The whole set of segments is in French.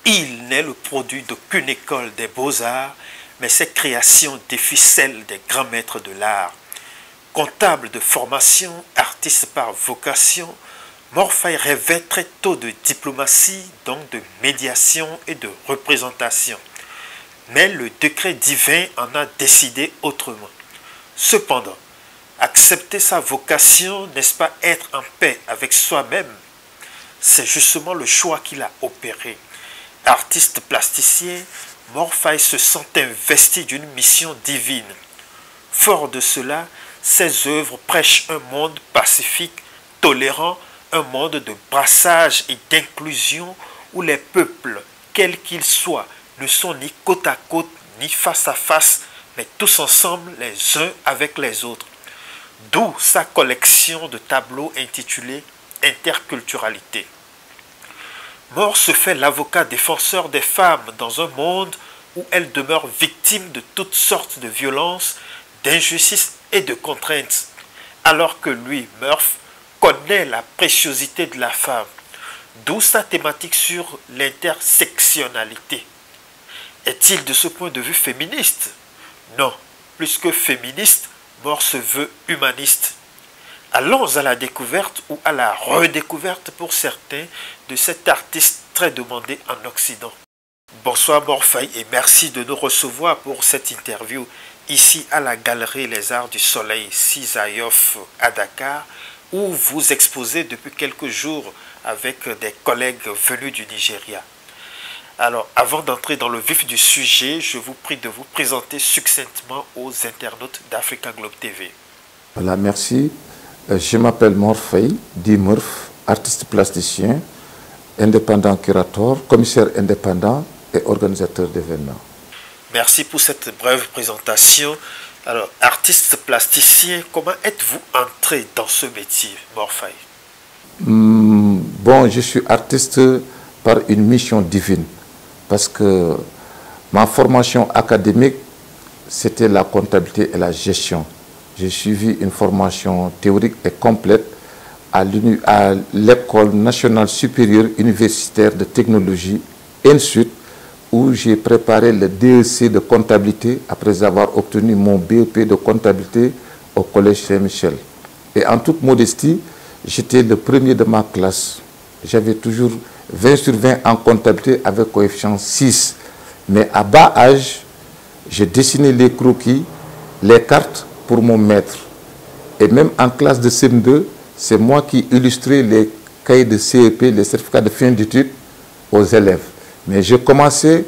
Il n'est le produit d'aucune école des beaux-arts, mais ses créations défient celles des grands maîtres de l'art. Comptable de formation, artiste par vocation, Morfaï rêvait très tôt de diplomatie, donc de médiation et de représentation. Mais le décret divin en a décidé autrement. Cependant, accepter sa vocation, n'est-ce pas être en paix avec soi-même? C'est justement le choix qu'il a opéré. Artiste plasticien, Morfaï se sent investi d'une mission divine. Fort de cela, ses œuvres prêchent un monde pacifique, tolérant, un monde de brassage et d'inclusion où les peuples, quels qu'ils soient, ne sont ni côte à côte, ni face à face, mais tous ensemble les uns avec les autres. D'où sa collection de tableaux intitulée Interculturalité. Mort se fait l'avocat défenseur des femmes dans un monde où elles demeurent victimes de toutes sortes de violences, d'injustices et de contraintes, alors que lui, Murph, connaît la préciosité de la femme, d'où sa thématique sur l'intersectionnalité. Est-il de ce point de vue féministe? Non, plus que féministe, Mort se veut humaniste. Allons à la découverte ou à la redécouverte pour certains de cet artiste très demandé en Occident. Bonsoir Morfaï et merci de nous recevoir pour cette interview ici à la Galerie Les Arts du Soleil Sisayof à Dakar où vous exposez depuis quelques jours avec des collègues venus du Nigeria. Alors, avant d'entrer dans le vif du sujet, je vous prie de vous présenter succinctement aux internautes d'Africa Globe TV. Voilà, merci. Je m'appelle Morfaï, dit Murph, artiste plasticien, indépendant curateur, commissaire indépendant et organisateur d'événements. Merci pour cette brève présentation. Alors, artiste plasticien, comment êtes-vous entré dans ce métier, Morfaï? Bon, je suis artiste par une mission divine, parce que ma formation académique, c'était la comptabilité et la gestion. J'ai suivi une formation théorique et complète à l'École nationale supérieure universitaire de technologie, ENSUT, où j'ai préparé le DEC de comptabilité après avoir obtenu mon BEP de comptabilité au Collège Saint-Michel. Et en toute modestie, j'étais le premier de ma classe. J'avais toujours 20 sur 20 en comptabilité avec coefficient 6. Mais à bas âge, j'ai dessiné les croquis, les cartes pour mon maître. Et même en classe de CM2, c'est moi qui illustrais les cahiers de CEP, les certificats de fin d'études aux élèves. Mais je commençais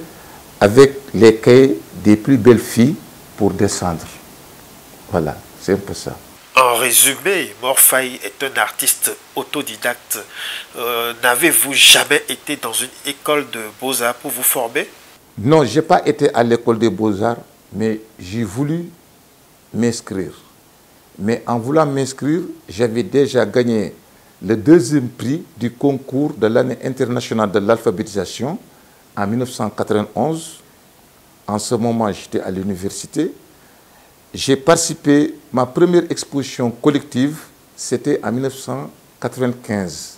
avec les cahiers des plus belles filles pour descendre. Voilà, c'est un peu ça. En résumé, Morfaï est un artiste autodidacte. N'avez-vous jamais été dans une école de beaux-arts pour vous former? Non, je n'ai pas été à l'école des beaux-arts, mais j'ai voulu m'inscrire. Mais en voulant m'inscrire, j'avais déjà gagné le deuxième prix du concours de l'année internationale de l'alphabétisation en 1991. En ce moment, j'étais à l'université. J'ai participé, ma première exposition collective, c'était en 1995.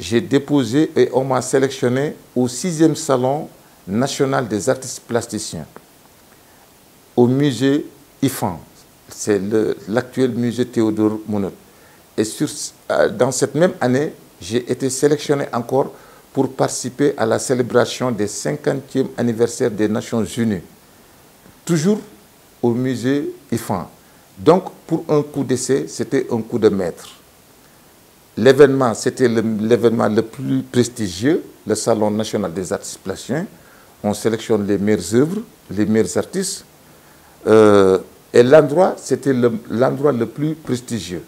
J'ai déposé et on m'a sélectionné au 6e Salon national des artistes plasticiens, au musée IFAN. C'est l'actuel musée Théodore Monod. Et dans cette même année, j'ai été sélectionné encore pour participer à la célébration des 50e anniversaire des Nations Unies. Toujours au musée IFAN. Donc, pour un coup d'essai, c'était un coup de maître. L'événement, c'était l'événement le plus prestigieux, le Salon national des artistes plasticiens. On sélectionne les meilleures œuvres, les meilleurs artistes. Et l'endroit, c'était l'endroit le plus prestigieux.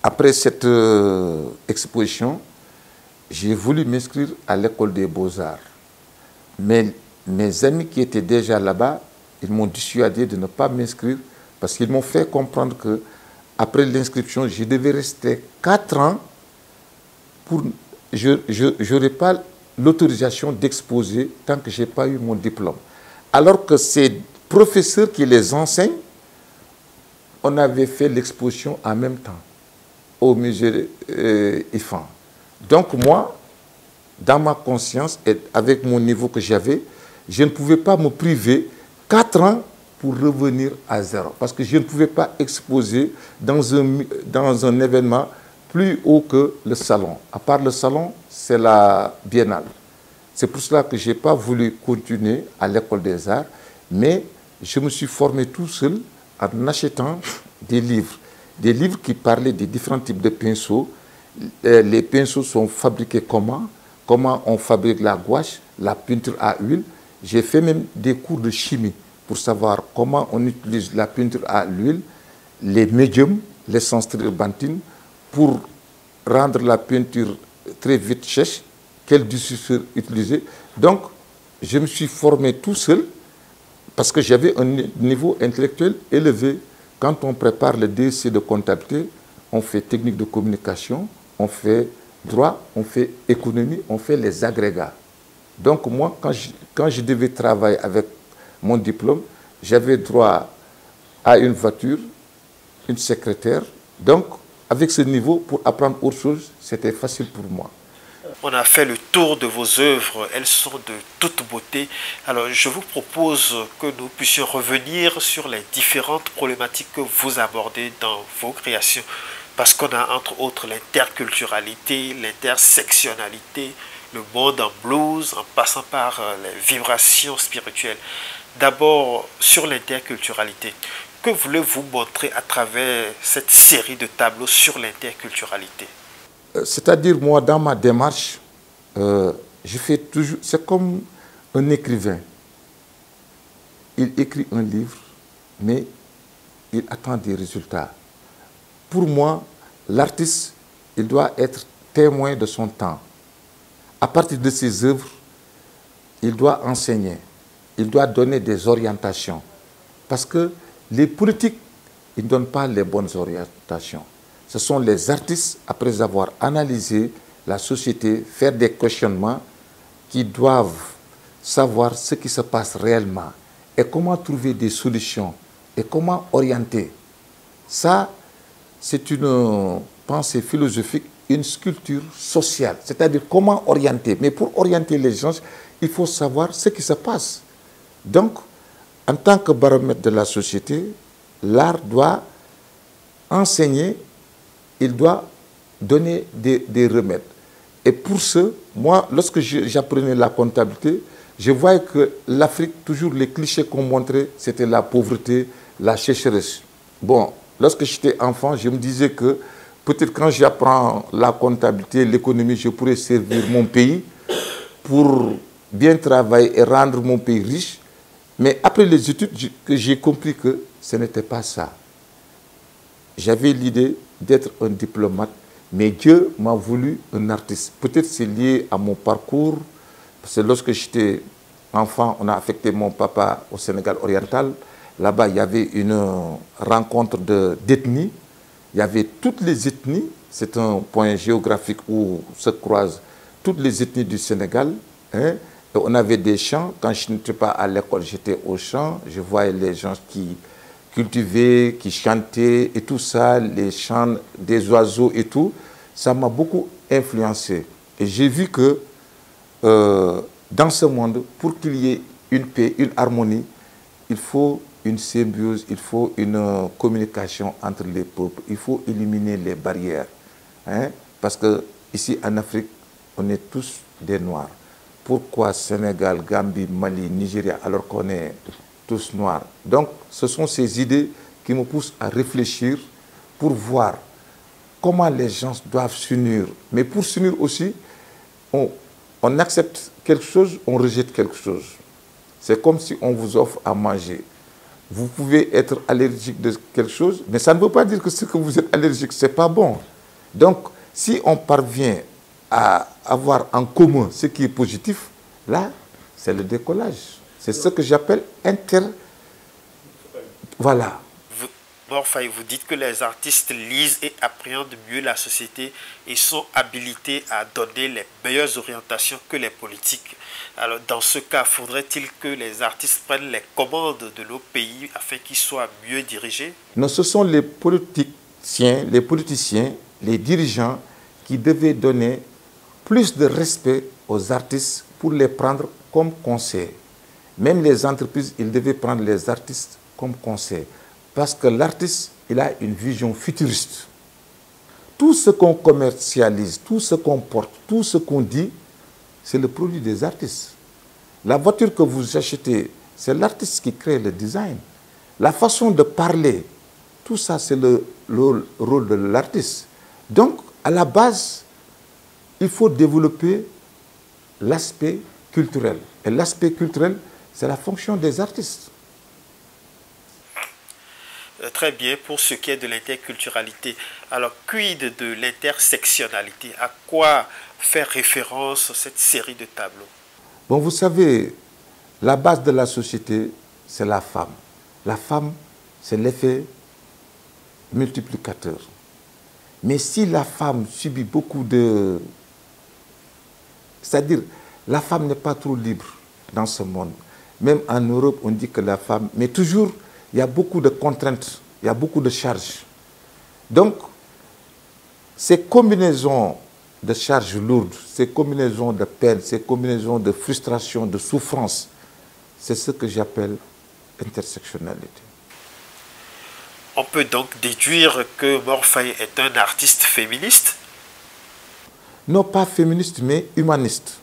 Après cette exposition, j'ai voulu m'inscrire à l'école des beaux-arts. Mais mes amis qui étaient déjà là-bas, ils m'ont dissuadé de ne pas m'inscrire parce qu'ils m'ont fait comprendre que après l'inscription, je devais rester 4 ans pour... Je n'aurais pas l'autorisation d'exposer tant que je n'ai pas eu mon diplôme. Alors que ces professeurs qui les enseignent, on avait fait l'exposition en même temps au musée IFAN. Donc moi, dans ma conscience et avec mon niveau que j'avais, je ne pouvais pas me priver 4 ans pour revenir à zéro. Parce que je ne pouvais pas exposer dans un événement plus haut que le salon. À part le salon, c'est la biennale. C'est pour cela que je n'ai pas voulu continuer à l'école des arts, mais je me suis formé tout seul en achetant des livres qui parlaient des différents types de pinceaux. Les pinceaux sont fabriqués comment on fabrique la gouache, la peinture à huile. J'ai fait même des cours de chimie pour savoir comment on utilise la peinture à l'huile, les médiums, l'essence térébenthine, pour rendre la peinture très vite sèche, quel diffuseur utiliser. Donc, je me suis formé tout seul parce que j'avais un niveau intellectuel élevé. Quand on prépare le DEC de comptabilité, on fait technique de communication, on fait droit, on fait économie, on fait les agrégats. Donc moi, quand je devais travailler avec mon diplôme, j'avais droit à une voiture, une secrétaire. Donc, avec ce niveau, pour apprendre autre chose, c'était facile pour moi. On a fait le tour de vos œuvres, elles sont de toute beauté. Alors je vous propose que nous puissions revenir sur les différentes problématiques que vous abordez dans vos créations. Parce qu'on a entre autres l'interculturalité, l'intersectionnalité, le monde en blues, en passant par les vibrations spirituelles. D'abord sur l'interculturalité. Que voulez-vous montrer à travers cette série de tableaux sur l'interculturalité? C'est-à-dire, moi, dans ma démarche, je fais toujours... C'est comme un écrivain. Il écrit un livre, mais il attend des résultats. Pour moi, l'artiste, il doit être témoin de son temps. À partir de ses œuvres, il doit enseigner. Il doit donner des orientations. Parce que les politiques, ils ne donnent pas les bonnes orientations. Ce sont les artistes, après avoir analysé la société, faire des questionnements, qui doivent savoir ce qui se passe réellement et comment trouver des solutions et comment orienter. Ça, c'est une pensée philosophique, une sculpture sociale, c'est-à-dire comment orienter. Mais pour orienter les gens, il faut savoir ce qui se passe. Donc, en tant que baromètre de la société, l'art doit enseigner, il doit donner des remèdes. Et pour ce, moi, lorsque j'apprenais la comptabilité, je voyais que l'Afrique, toujours les clichés qu'on montrait, c'était la pauvreté, la sécheresse. Bon, lorsque j'étais enfant, je me disais que peut-être quand j'apprends la comptabilité, l'économie, je pourrais servir mon pays pour bien travailler et rendre mon pays riche. Mais après les études, j'ai compris que ce n'était pas ça. J'avais l'idée d'être un diplomate, mais Dieu m'a voulu un artiste. Peut-être c'est lié à mon parcours, parce que lorsque j'étais enfant, on a affecté mon papa au Sénégal oriental. Là-bas, il y avait une rencontre d'ethnies. Il y avait toutes les ethnies. C'est un point géographique où se croisent toutes les ethnies du Sénégal. Hein. Et on avait des champs. Quand je n'étais pas à l'école, j'étais au champ. Je voyais les gens qui cultivaient, qui chantaient et tout ça, les chants des oiseaux et tout. Ça m'a beaucoup influencé. Et j'ai vu que dans ce monde, pour qu'il y ait une paix, une harmonie, il faut une symbiose, il faut une communication entre les peuples. Il faut éliminer les barrières. Hein? Parce que ici en Afrique, on est tous des Noirs. Pourquoi Sénégal, Gambie, Mali, Nigeria, alors qu'on est tous noirs? Donc, ce sont ces idées qui me poussent à réfléchir pour voir comment les gens doivent s'unir. Mais pour s'unir aussi, on accepte quelque chose, on rejette quelque chose. C'est comme si on vous offre à manger. Vous pouvez être allergique de quelque chose, mais ça ne veut pas dire que ce que vous êtes allergique, ce n'est pas bon. Donc, si on parvient à avoir en commun ce qui est positif, là, c'est le décollage. C'est ce que j'appelle Voilà. Mor Faye, vous dites que les artistes lisent et appréhendent mieux la société et sont habilités à donner les meilleures orientations que les politiques. Alors, dans ce cas, faudrait-il que les artistes prennent les commandes de nos pays afin qu'ils soient mieux dirigés? Non, ce sont les politiciens, les dirigeants qui devaient donner plus de respect aux artistes pour les prendre comme conseil. Même les entreprises, ils devaient prendre les artistes comme conseil. Parce que l'artiste, il a une vision futuriste. Tout ce qu'on commercialise, tout ce qu'on porte, tout ce qu'on dit, c'est le produit des artistes. La voiture que vous achetez, c'est l'artiste qui crée le design. La façon de parler, tout ça, c'est le rôle de l'artiste. Donc, à la base, il faut développer l'aspect culturel. Et l'aspect culturel, c'est la fonction des artistes. Très bien, pour ce qui est de l'interculturalité. Alors, quid de l'intersectionnalité? À quoi fait référence cette série de tableaux? Bon, vous savez, la base de la société, c'est la femme. La femme, c'est l'effet multiplicateur. Mais si la femme subit beaucoup de... C'est-à-dire, la femme n'est pas trop libre dans ce monde. Même en Europe, on dit que la femme... Mais toujours, il y a beaucoup de contraintes, il y a beaucoup de charges. Donc, ces combinaisons de charges lourdes, ces combinaisons de peine, ces combinaisons de frustration, de souffrance, c'est ce que j'appelle intersectionnalité. On peut donc déduire que Mor Faye est un artiste féministe? Non pas féministe, mais humaniste.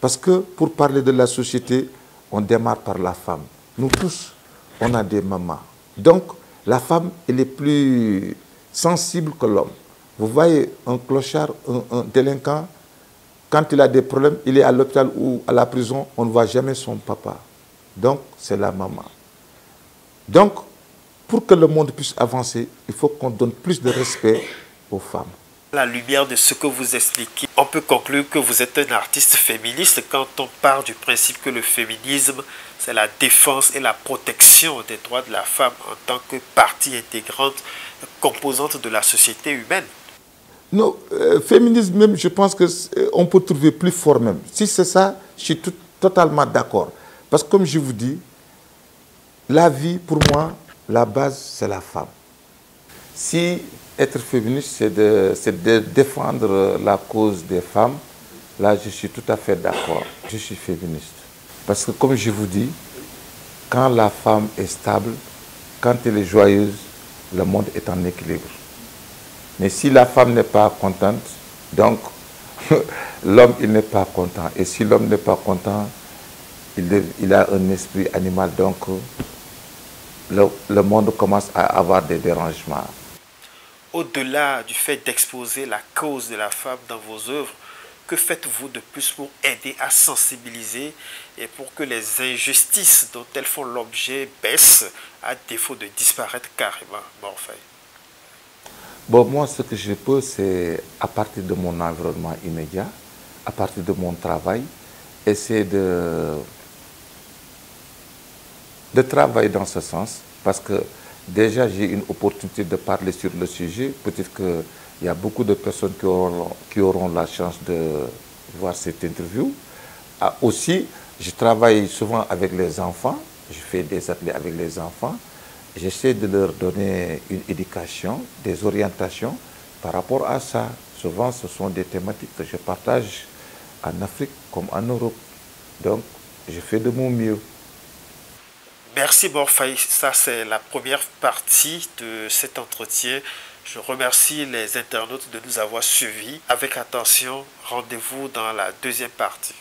Parce que pour parler de la société, on démarre par la femme. Nous tous, on a des mamans. Donc, la femme, elle est plus sensible que l'homme. Vous voyez, un clochard, un délinquant, quand il a des problèmes, il est à l'hôpital ou à la prison, on ne voit jamais son papa. Donc, c'est la maman. Donc, pour que le monde puisse avancer, il faut qu'on donne plus de respect aux femmes. À la lumière de ce que vous expliquez, on peut conclure que vous êtes un artiste féministe quand on part du principe que le féminisme, c'est la défense et la protection des droits de la femme en tant que partie intégrante, composante de la société humaine. Non, féminisme même, je pense qu'on peut trouver plus fort même. Si c'est ça, je suis totalement d'accord. Parce que comme je vous dis, la vie, pour moi, la base, c'est la femme. Si être féministe, c'est de défendre la cause des femmes, là, je suis tout à fait d'accord. Je suis féministe. Parce que comme je vous dis, quand la femme est stable, quand elle est joyeuse, le monde est en équilibre. Mais si la femme n'est pas contente, donc l'homme, il n'est pas content. Et si l'homme n'est pas content, il a un esprit animal. Donc le monde commence à avoir des dérangements. Au-delà du fait d'exposer la cause de la femme dans vos œuvres, que faites-vous de plus pour aider à sensibiliser et pour que les injustices dont elles font l'objet baissent à défaut de disparaître carrément, Mor Faye? Bon, moi, ce que je peux, c'est à partir de mon environnement immédiat, à partir de mon travail, essayer de travailler dans ce sens, parce que déjà, j'ai une opportunité de parler sur le sujet. Peut-être qu'il y a beaucoup de personnes qui auront la chance de voir cette interview. Ah, aussi, je travaille souvent avec les enfants. Je fais des ateliers avec les enfants. J'essaie de leur donner une éducation, des orientations par rapport à ça. Souvent, ce sont des thématiques que je partage en Afrique comme en Europe. Donc, je fais de mon mieux. Merci Mor Faye, ça c'est la première partie de cet entretien. Je remercie les internautes de nous avoir suivis avec attention. Rendez-vous dans la deuxième partie.